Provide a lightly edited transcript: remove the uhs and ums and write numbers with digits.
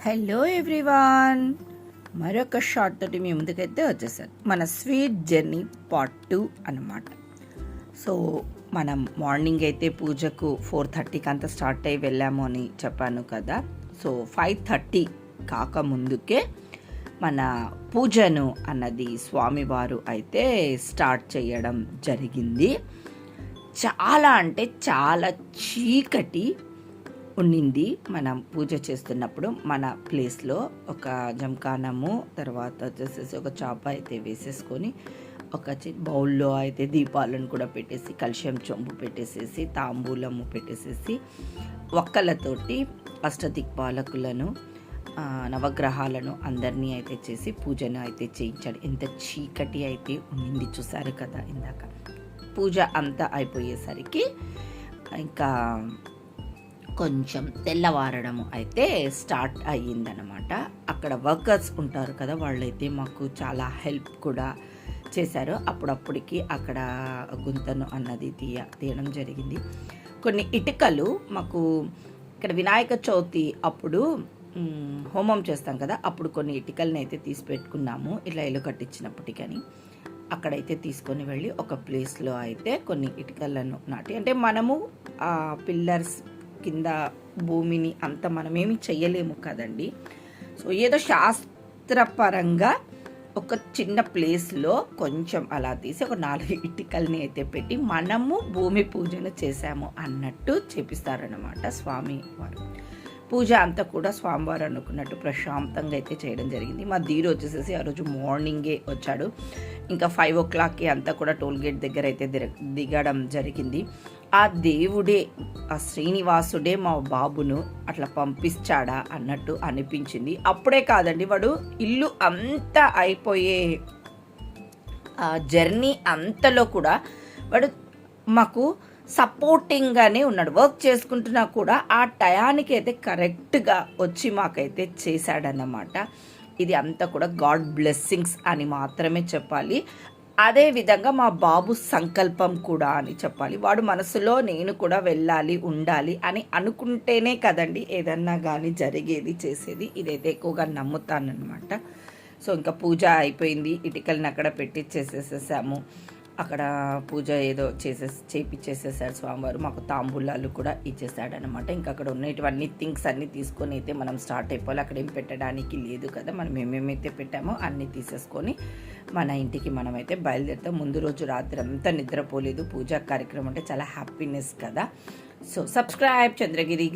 Hello everyone, మరొక short తోటి మీ ముందుకైతే వచ్చేసారు. మన స్వీట్ జర్నీ పార్ట్ 2 అన్నమాట. సో మనం మార్నింగ్ అయితే పూజకు 4:30కి అంతా స్టార్ట్ అయ్యి వెళ్ళాము అని చెప్పాను కదా. సో 5:30 కాకముందుకే మన పూజను అన్నది స్వామివారు అయితే స్టార్ట్ చేయడం జరిగింది. చాలా అంటే చాలా చీకటి ఉండింది. మనం పూజ చేస్తున్నప్పుడు మన ప్లేస్లో ఒక జంకానము, తర్వాత వచ్చేసేసి ఒక చాప అయితే వేసేసుకొని ఒక బౌల్లో అయితే దీపాలను కూడా పెట్టేసి, కలశం చెంబు పెట్టేసేసి, తాంబూలము పెట్టేసేసి, ఒక్కలతోటి అష్టదిక్పాలకులను, నవగ్రహాలను అందరినీ అయితే చేసి పూజను అయితే చేయించాడు. ఎంత చీకటి అయితే ఉండింది చూసారు కదా. ఇందాక పూజ అంతా అయిపోయేసరికి ఇంకా కొంచెం తెల్లవారడము అయితే స్టార్ట్ అయ్యిందనమాట. అక్కడ వర్కర్స్ ఉంటారు కదా, వాళ్ళైతే మాకు చాలా హెల్ప్ కూడా చేశారు. అప్పుడప్పటికి అక్కడ గుంతను అన్నది తీయడం జరిగింది. కొన్ని ఇటుకలు మాకు ఇక్కడ వినాయక చవితి అప్పుడు హోమం చేస్తాం కదా, అప్పుడు కొన్ని ఇటుకల్ని అయితే తీసి పెట్టుకున్నాము. ఇలా ఇల్లు కట్టించినప్పటికని అక్కడైతే తీసుకొని వెళ్ళి ఒక ప్లేస్లో అయితే కొన్ని ఇటుకలను నాటి, అంటే మనము పిల్లర్స్ కింద భూమిని అంత మనమేమి చెయ్యలేము కదండి. సో ఏదో శాస్త్రపరంగా ఒక చిన్న ప్లేస్లో కొంచెం అలా తీసి ఒక 4 ఇటుకల్ని అయితే పెట్టి మనము భూమి పూజను చేశాము అన్నట్టు చేపిస్తారనమాట స్వామి వారు. పూజ అంతా కూడా స్వామివారు అనుకున్నట్టు ప్రశాంతంగా అయితే చేయడం జరిగింది. మా ధీరు వచ్చేసేసి ఆ రోజు మార్నింగే వచ్చాడు. ఇంకా 5 o'clockకి అంతా కూడా టోల్ గేట్ దగ్గర అయితే దిగడం జరిగింది. ఆ దేవుడే, ఆ శ్రీనివాసుడే మా బాబును అట్లా పంపించాడా అన్నట్టు అనిపించింది. అప్పుడే కాదండి, వాడు ఇల్లు అంతా అయిపోయే జర్నీ అంతలో కూడా వాడు మాకు సపోర్టింగ్గానే ఉన్నాడు. వర్క్ చేసుకుంటున్నా కూడా ఆ టయానికి అయితే కరెక్ట్గా వచ్చి మాకైతే చేశాడన్నమాట. ఇది అంతా కూడా గాడ్ బ్లెస్సింగ్స్ అని మాత్రమే చెప్పాలి. అదే విధంగా మా బాబు సంకల్పం కూడా అని చెప్పాలి. వాడు మనసులో నేను కూడా వెళ్ళాలి, ఉండాలి అని అనుకుంటేనే కదండి ఏదన్నా కానీ జరిగేది, చేసేది. ఇదైతే ఎక్కువగా నమ్ముతానమాట. సో ఇంకా పూజ అయిపోయింది, ఇటుకల్ని అక్కడ పెట్టించేసేసాము. అక్కడ పూజ ఏదో చేపించేసేసాడు స్వామివారు. మాకు తాంబూలాలు కూడా ఇచ్చేసాడనమాట. ఇంకా అక్కడ ఉన్నటువంటి థింగ్స్ అన్నీ తీసుకొని అయితే మనం స్టార్ట్ అయిపోవాలి. అక్కడ ఏం పెట్టడానికి లేదు కదా, మనం ఏమేమైతే పెట్టామో అన్నీ తీసేసుకొని మన ఇంటికి మనమైతే బయలుదేరుతాం. ముందు రోజు రాత్రి అంతా నిద్రపోలేదు. పూజా కార్యక్రమం అంటే చాలా హ్యాపీనెస్ కదా. So subscribe Chandragiri